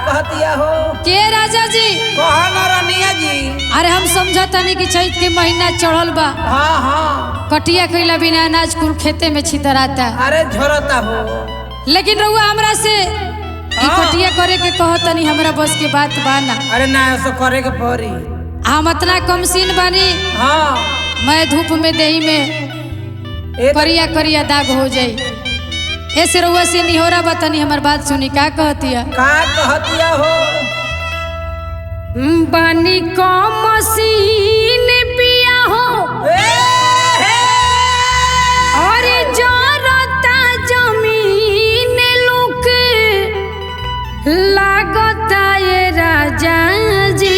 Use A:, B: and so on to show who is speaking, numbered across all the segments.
A: कहतिया हो
B: के राजा जी
A: कहा न रनिया जी।
B: अरे हम समझता नहीं कि चैत के महीना चढ़ल बा।
A: हाँ हाँ
B: कटिया कइला बिना अनाज कुल खेते में छितराता।
A: अरे झोरता हो
B: लेकिन रउआ हमरा से ई कटिया करे के कहतनी हमरा बस के बात बा ना।
A: अरे ना ऐसा करे के पड़ी।
B: हम इतना कमसीन बानी।
A: हाँ
B: मैं धूप में देही में करिया करिया दाग हो जाई। ऐसे रउआ से निहोरा बतानी हमार बात सुनी का कहतिया।
A: का कहतिया हो
B: बानी कमसीन पिया हो और जरता जमीन लुक लागता ये राजा जी।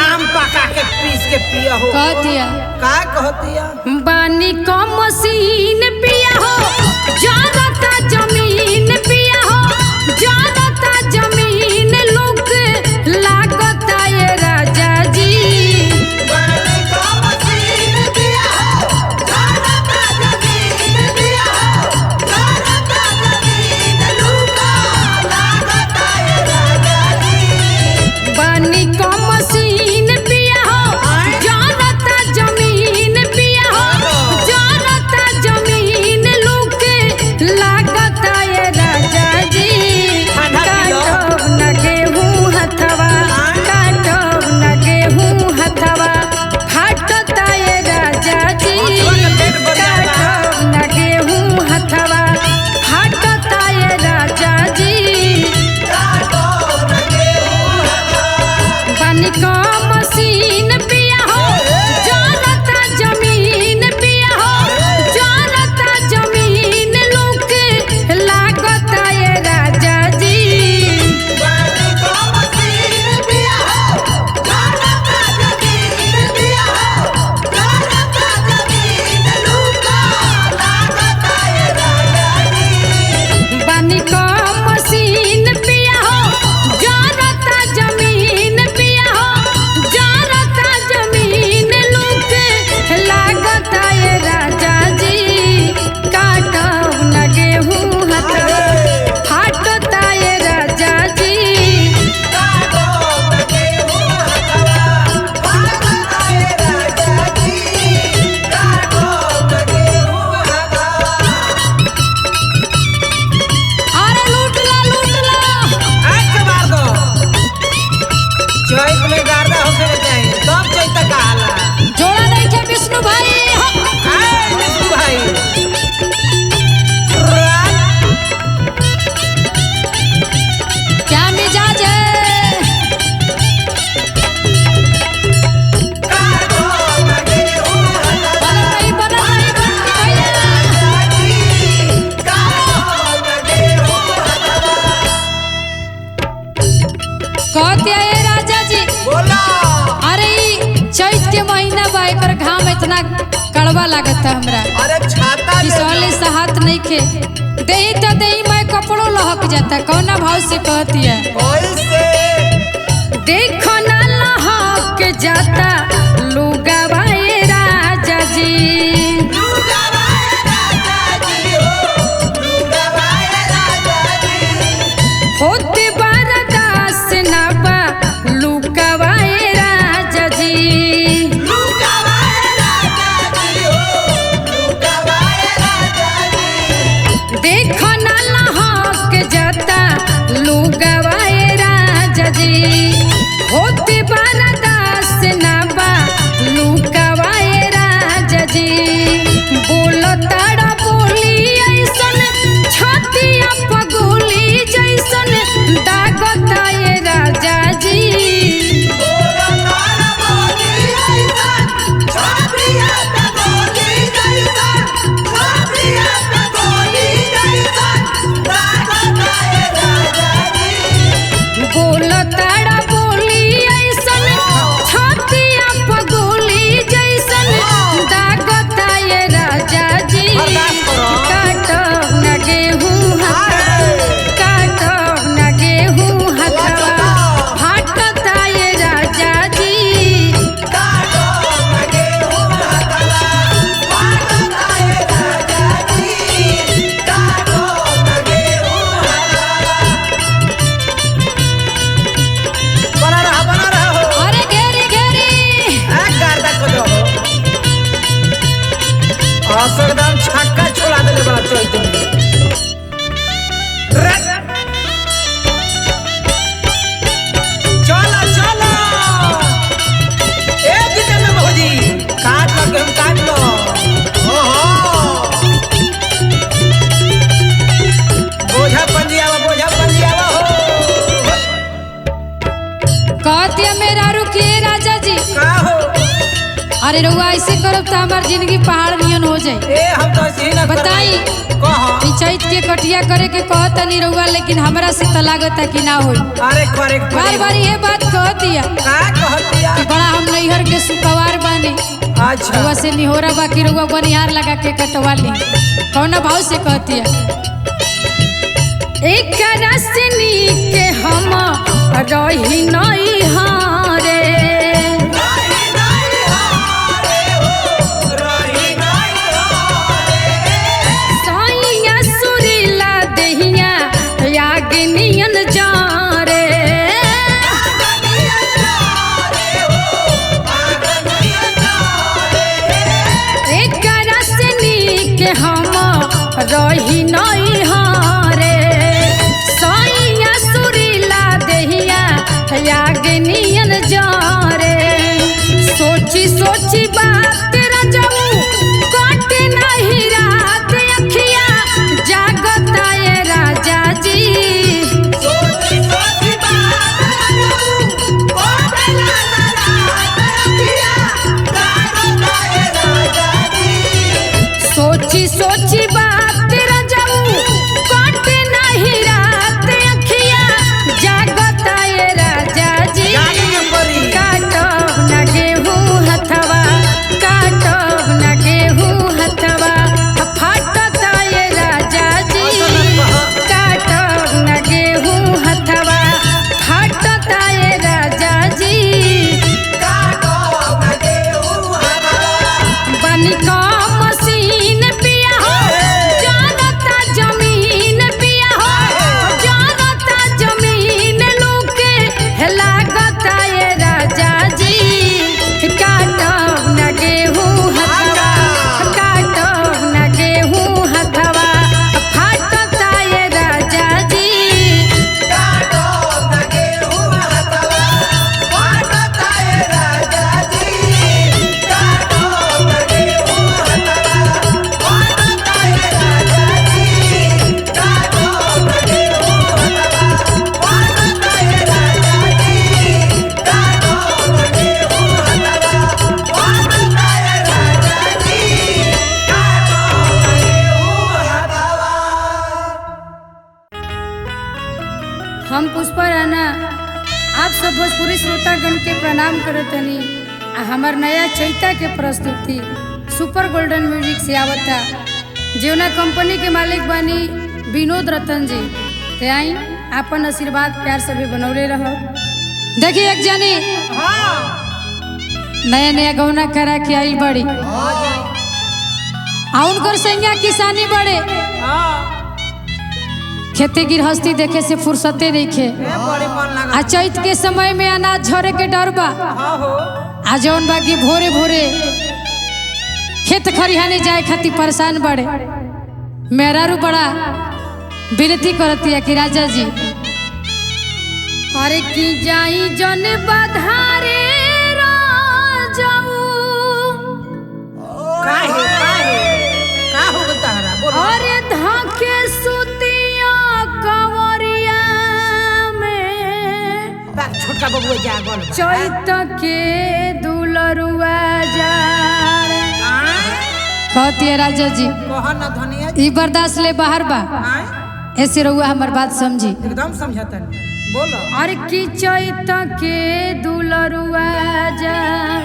A: आम पका के पीस के पिया हो
B: कहतिया
A: का कहतिया
B: बानी कमसीन पिया हो जरता जमीन पिया हो जरता जमीन लुक लागता ये राजा जी।
A: बानी कमसीन पिया हो जरता जमीन पिया हो जरता जमीन लुका लागता ये राजा जी।
B: बानी कमसीन पिया हो जरता जमीन पिया हो जरता जमीन लुक लागता ये राजा जी। काटब न गेहूं हथवा काटब न गेहूं हथवा फाटता ये राजा जी। काटब न गेहूं हथवा फाटता ये राजा जी। बानी कमसीन पिया हो जरता जमीन पिया हो जरता जमीन लुक लागता ये राजा जी।
A: बानी कमसीन पिया हो जरता जमीन पिया हो जरता जमीन लुका लागता ये राजा जी।
B: बानी कमसीन पिया हो जरता जमीन पिया हो जरता जमीन लुक लागता ये राजा जी। काटब न गेहूं हथवा फाटता ये राजा जी। अरे लूट ला जोड़ा नहीं के विष्णु भाई क्या मिजाज है। बनल नहीं कहते ये राजा जी। अरे ई चैत के महीना बा एकर घाम इतना कड़वा लागता हमरा किसौले से हाथ नहीं खे देही तो देही मैं कपड़ों लहक जाता। कौना भाव से कहती है देखो ना लहक जाता लुगावा ये राजा जी। होते बरदास ना बा लुगावा ये राजा जी। देखो ना लहक जाता लुगावा ये राजा जी। होते बरदास ना बा अरे रउआ ऐसे करब तो हमार जिंदगी पहाड़ नियन हो जाए।
A: हम तो ऐसे ही ना
B: बताई ई चैत के कटिया करे के कहता नहीं रउआ, लेकिन हमरा से तो लागता कि ना होई।
A: अरे करे
B: बार बार ये बात कहतिया
A: का कहतिया
B: कि बड़ा हम नैहर के सुकवार बानी।
A: अच्छा
B: रउआ से निहोरा बाकी रउआ बनिहार लगा के कटवा ली। कौना भाव से कहतिया एक रसनी के हम रही नहीं हारे साइया सुरीला दहिया यागनियन जा रे एक रसनी के हम रही नहीं हारे साइया सुरीला दहिया यागनियन जा रे सोची सोची बात रजऊ काटे नहीं रात अखिया जागता ये राजा जी सोची सोची बात रजऊ काटे नहीं रात अखिया जागता ये राजा जी सोची सोची बात रजऊ काटे नहीं रात अखिया जागता ये राजा जी काटब न गेहूं हथवा काटब न गेहूं हथवा फाटता ये राजा जी काटब न गेहूं हथवा फाटता ये राजा जी काटब न गेहूं हथवा बनी का मशीन पिया हो जानता जमीन पिया हो जानता जमीन लूके लागता ये राजा जी काटब न गेहूं हथवा काटब न गेहूं हथवा फाटता ये राजा जी काटब न गेहूं हथवा फाटता ये राजा जी काटब न गेहूं हथवा फाटता ये राजा जी काटब न गेहूं हथवा फाटता ये राजा जी काटब न गेहूं हथवा फाटता ये राजा जी हम पुष्पा राणा आप सब भोजपुरी श्रोतागण के प्रणाम करत हनी। हमार नया चैता के प्रस्तुति सुपर गोल्डन म्यूजिक से आवता जेवना कंपनी के मालिक बानी विनोद रतन जी। ते आई आपन आशीर्वाद प्यार से भी बनौले रहो। देखिए एक जनी नया नया गौना करा के आई बड़ी उनकर सैया किसानी बड़े खेती गृहस्थी देखे से फुर्सते नहीं खे। आ चैत के समय में अनाज झरे के डर बा। आ जौन बाकी भोरे भोरे खेत खरिहाने जाए खातिर परेशान बड़े। मेरा रू बड़ा विनती करती है कि राजा जी अरे की जाई जन बधारे राजाऊ
A: का हो गता हरा बोलो
B: अरे धाके सुतिया कंवरिया में
A: छोटका बबुआ जागल
B: चैत के दुलरुआ जाड़ कहती है राजा जी
A: कह ना धनिया
B: ई बर्दाश्त ले बाहर बा ऐसे रहुआ हमार बात समझी
A: एकदम समझता बोलो
B: अरे की चैत के दुलरुआ जाड़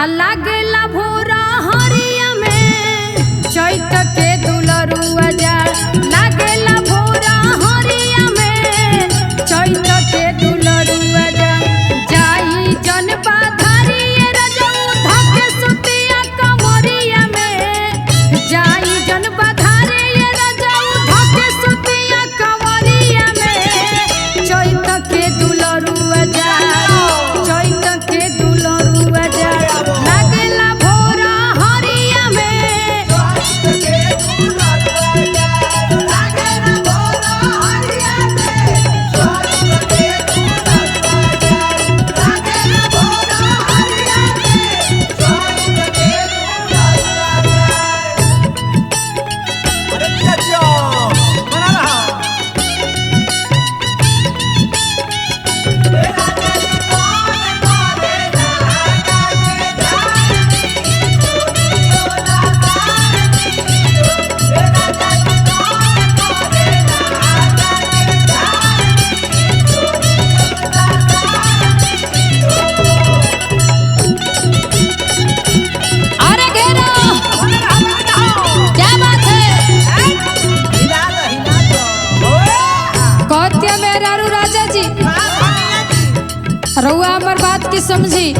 B: आ लागेला भोरा हरिया में चैत के दुलरुआ जाड़ लागेला भोरा हरिया में चैत के दुलरुआ जाड़ जाई जन बाधारी रजऊ धके सुतिया कंवरिया में जाई जन बाधारी रजऊ धके सुतिया कंवरिया में चैत के दुलरुआ जाड़ चैत के दुलरुआ जाड़ लागेला भोरा हरिया में रउआ हमार बात के समझी,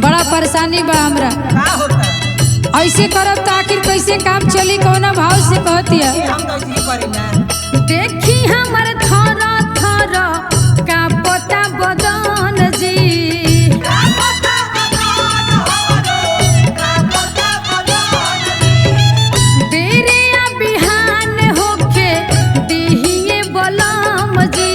B: बड़ा परेशानी बा हमरा। ऐसे करब तो आखिर कैसे काम चली, कौना भाव से कहतिया। देखी हमर थरा थरा का पता बदन जी, बेरे आ बिहान होके दिहिए बलम जी।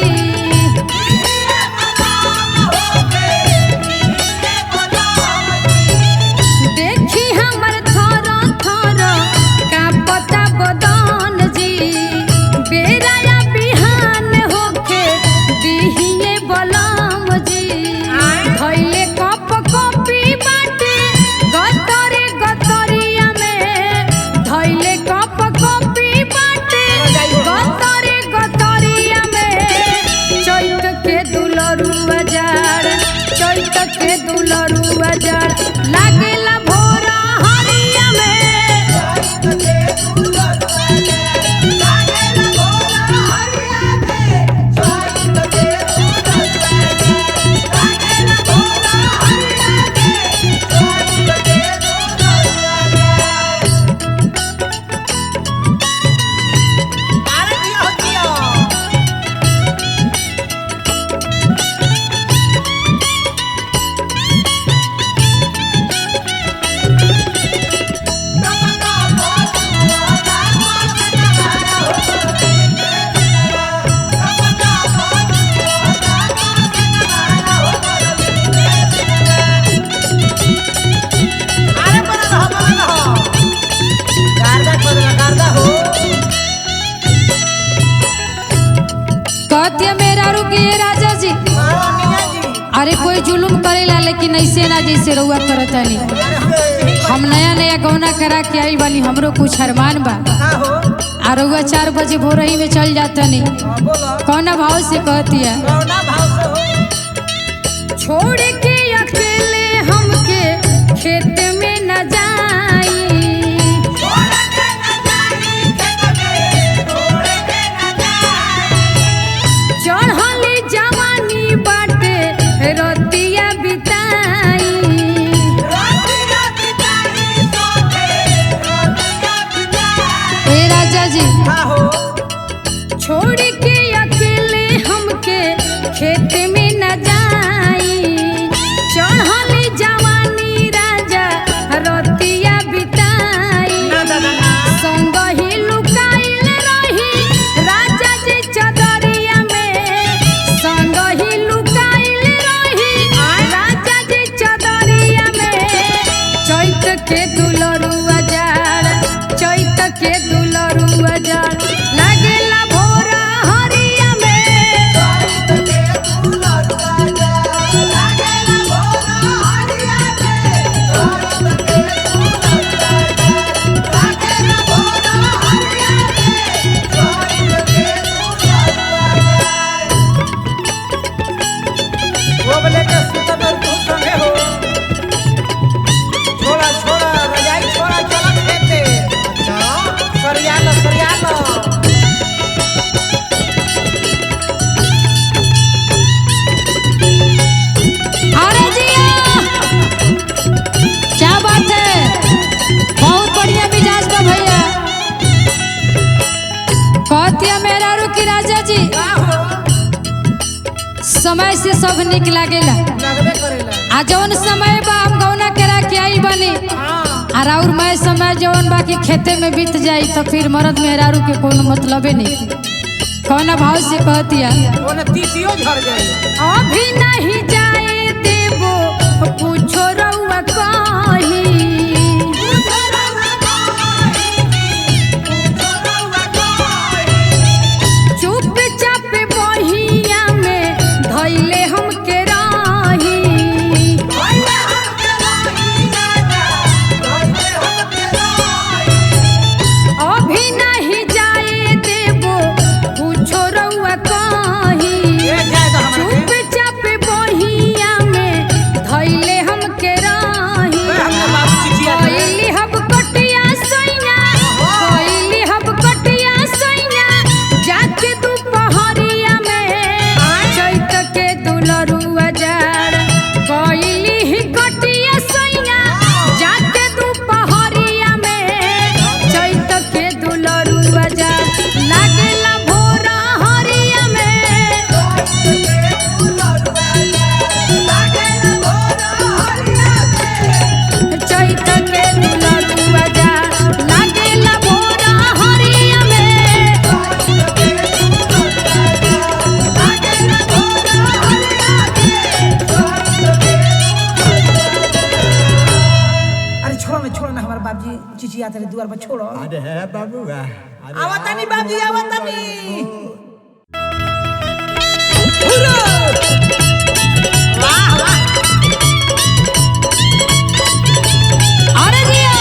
B: देखी हमर थरा थरा का पता बदन जी, बेरा या बिहान होके दिहिए बलम जी। धइले कप कॉपी बाटे गतरे गतरिया में, धइले कप कॉपी बाटे गतरे गतरिया में। चैत के दुलरुआ जाड़, चैत के दुलरुआ जाड़ लागेला भोरा हरिया में। कहतिया मेरा रुकिए राजा जी, अरे कोई जुलुम करेला लेकिन ऐसे ना जैसे रउआ करतानी। हम नया नया गौना करा के आई बानी, हमरो कुछ अरमान बा। आ रउआ 4 बजे भोरही में चल जातानी, कौना भाव से कहतिया। छोड़ के अकेले हमके खेत में न जाई, चढ़ली जवानी बाटे रतिया बिताई। ए राजा जी, छोड़ के अकेले हमके खेत में न जाई, चढ़ली जवानी राजा रतिया बिताई। संग ही लुकाइल रही राजा जी चदरिया में, संग ही लुकाइल रही राजा जी चदरिया में। चैत के दुलरुआ जाड़, चैत के दुलरुआ जाड़ लागेला भोरा हरिया में। अरे जिया, क्या बात है, बहुत बढ़िया मिजाज बा भैया। कहतिया मेरा रुकी राजा जी, समय से सब निक लागेला। आ जौन समय बा हम गौना करा के आई बनी, और मैं समय जौन बाकी खेते में बीत जाई तो फिर मर्द मेहरारू के कोनो मतलबे नहीं। कौना भाव से कहतिया। अभी नहीं जाए देबो पूछो रउआ कही, चुपचाप बहिया में धइले हमके राही। अभी नहीं जाए देबो पूछो रउआ कही, चुपचाप बहिया
A: जाते रे दुआर पर छोड़ो।
C: अरे है बाबू
A: आवतानी बाबूजी आवतानी। वाह वाह
B: अरे जिया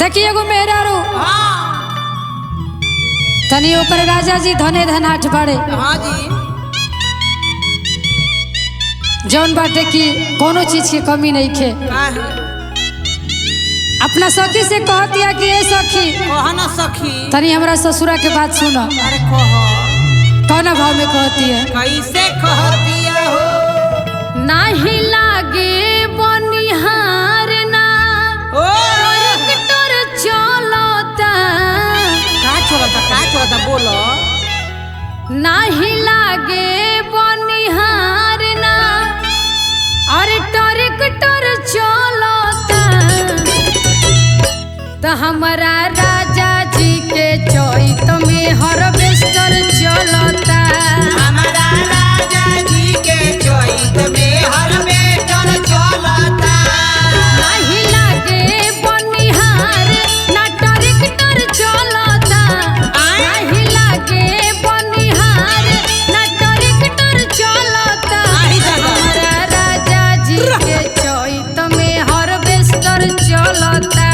B: देखिए एगो मेहरारू तनी ओकर राजा जी धने धनाठ बाड़े।
A: हाँ जी
B: जौन बाटे की कोनो चीज की कमी नहीं खे। अपना सखी से कहतिया कि ए सखी
A: कह ना सखी
B: तनी हमरा ससुरा के बात सुनो।
A: अरे कह
B: कौन भाव में कहती है?
A: कैसे कहतिया हो
B: नाही लागे बनिहार ना
A: ओ
B: ट्रैक्टर चलता
A: का चलता बोलो
B: नाही लागे बनिहार ना अरे ट्रैक्टर चलता तो हमारा राजा जी के चैत में हार्वेस्टर चलता।
A: हमारा राजा जी के चैत में हार्वेस्टर चलता।
B: नहीं लागे बनिहार ना ट्रैक्टर चलता। नहीं लागे बनिहार ना ट्रैक्टर चलता। हमारा राजा जी के चैत में हार्वेस्टर चलता।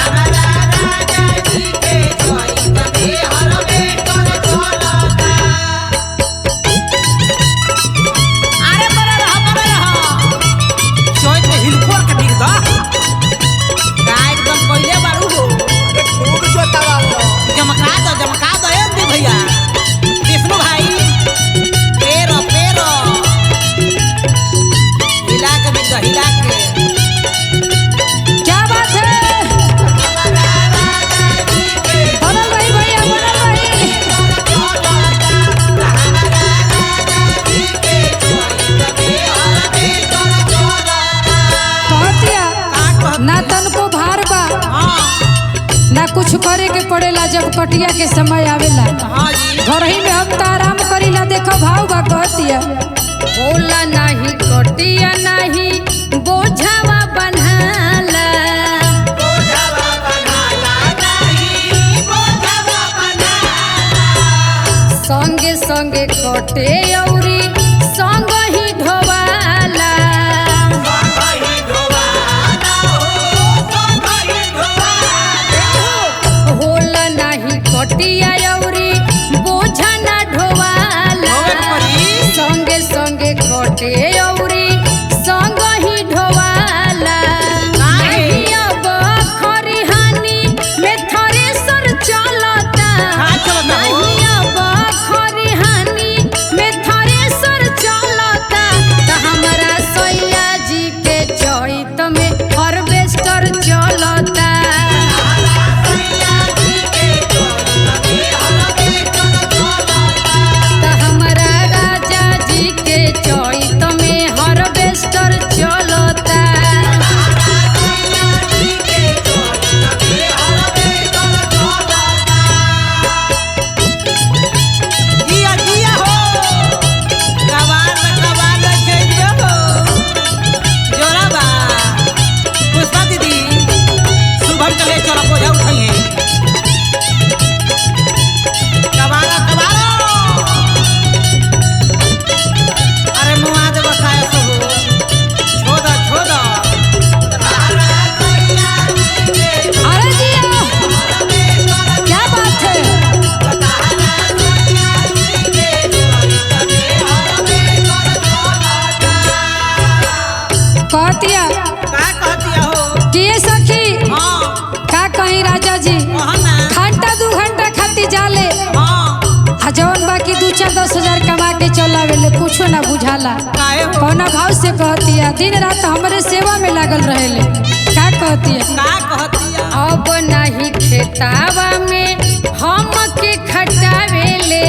A: हमारा राजा जी के चैत में हार्वेस्टर चलता। अरे बड़ा रहा चैत में हिलकोर के बिक दा का एकदम पहले बारू हो
C: खूब जोतावा
A: जमका दो ए दी भैया विष्णु भाई पेरो हिला के बिक दा हिला के।
B: क्या बात है? बनल रही भैया बनल रही। कहतिया ना तनको भार बा ना कुछ करे के पड़ेला जब कटिया के समय आवेला। घर ही में हम तो आराम करीला। देखो भाव बा कहतिया बोला नहीं कटिया नहीं बोझावा बन्हाला। संगे संगे कटे औरी संग ही ढोवाला। होला नहीं कटिया औरी बोझा ना ढोवाला। संगे संगे कटे औरी संग ही ढोवाला। नहीं अब खरिहानी में थ्रेसर चलता। नहीं अब खरिहानी में थ्रेसर चलता। तो हमारा सैया जी के चैत में हार्वेस्टर चलता। तो हमारा राजा जी के चैत में हार्वेस्टर चलता।
A: जिया हो कवाल खेल हो जोरा बा पुष्पा दीदी शुभम चले चलो बोझा उठाइए कवाला अरे मुआ दे बखाया सब छोड़
B: अरे जिया क्या बात है? कहतिया
A: का कहतिया हो
B: कि ये सखी
A: हां
B: का कहीं राजा जी
A: कहना
B: घंटा 2 घंटा खाती जाले
A: हां
B: आ जौन बाकी 2-4-10 हजार कमा के चलावेले कुछो ना बुझाला।
A: काहे हो
B: कौना भाव से कहतिया दिन रात हमरे सेवा में लागल रहेले। का कहतिया
A: का कहतिया
B: अब नहीं खेतावा में हम के खटावेले।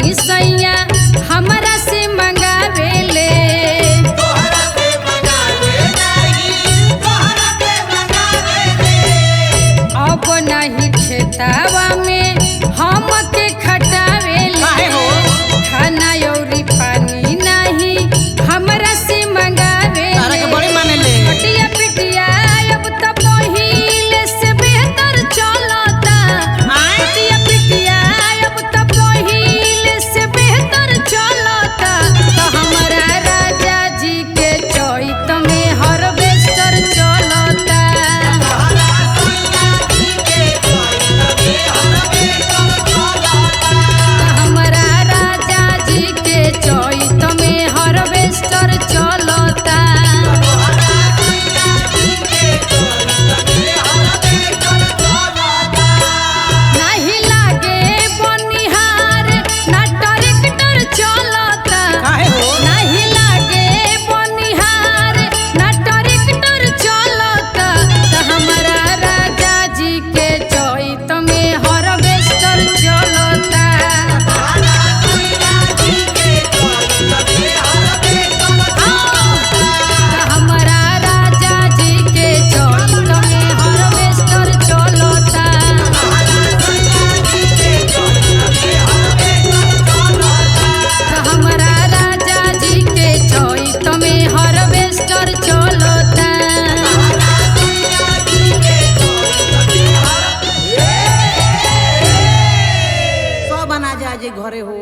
B: नहीं सैया हमरा से मंगावेले अब नहीं खेतावा में हमके खटावेले
A: काहे हो?
B: खाना औरी पानी नहीं हमरा से मंगावेले
A: तारा के बड़ी मानेले।
B: पटिया पिटिया अब तो पहिले से बेहतर चलता
A: आय?
B: पटिया पिटिया अब तो पहिले से बेहतर चलता तो हमारा राजा जी के चैत में हार्वेस्टर चलता हमारा राजा जी के चैत में हार्वेस्टर चलता नहीं लागे बनिहार ना ट्रैक्टर चलता
A: काहे हो?
B: नहीं लागे बनिहार ना ट्रैक्टर चलता तो हमारा राजा जी के चैत में हार्वेस्टर चलता हमारा राजा जी के चैत में हार्वेस्टर चलता हमारा राजा जी के चैत में हार्वेस्टर चलता
A: सब बना जा जे घरे हो।